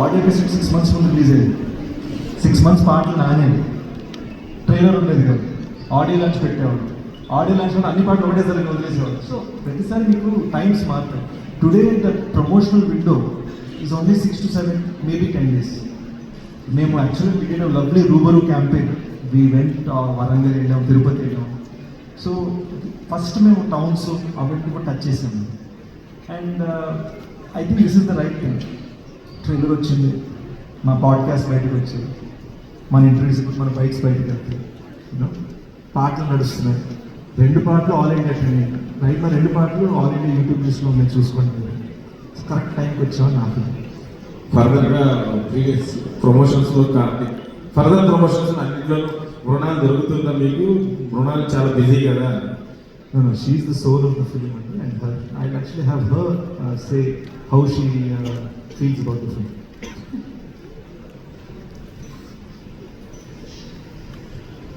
Audio cassette 6 months ముందు release అయ్యింది. 6 months పాటలు నానేది, ట్రైలర్ ఉండేది కదా, ఆడియో లాంచ్ పెట్టేవాడు. ఆడియో లాంచ్లో అన్ని పాటలు ఒకటేసారి వదిలేసేవాడు. సో ప్రతిసారి మీకు టైమ్స్ మారుతాయి. Today the promotional window is only 6 to 7, maybe 10 days. మేము actually we did a lovely Rubaru campaign. We went Warangal వెళ్ళాం, తిరుపతి వెళ్ళాం. సో ఫస్ట్ మేము టౌన్స్ అవన్నీ కూడా టచ్ చేసాము. And I think this is the right thing. Trailer వచ్చింది, మా పాడ్కాస్ట్ బయటకు వచ్చింది, మన ఇంటర్వ్యూస్, మన బైక్స్ బయటకు వెళ్తాయి, పాటలు నడుస్తున్నాయి. 2 పాటలు ఆల్ ఇండియా ట్రెండింగ్ రైట్. నా 2 పాటలు ఆల్ ఇండియా యూట్యూబ్ లిస్ట్లో మేము చూసుకుంటున్నాం. కరెక్ట్ టైంకి వచ్చామని నాకు. ఫర్దర్గా ప్రీవియస్ ప్రమోషన్స్లో కార్తీక్ ఫర్దర్ ప్రమోషన్స్ అన్నింటిలో మృణాల్ దొరుకుతుందా మీకు? మృణాల్ చాలా బిజీ కదా. No, she is the soul of the film, and I'll actually have her say how she feels about the film.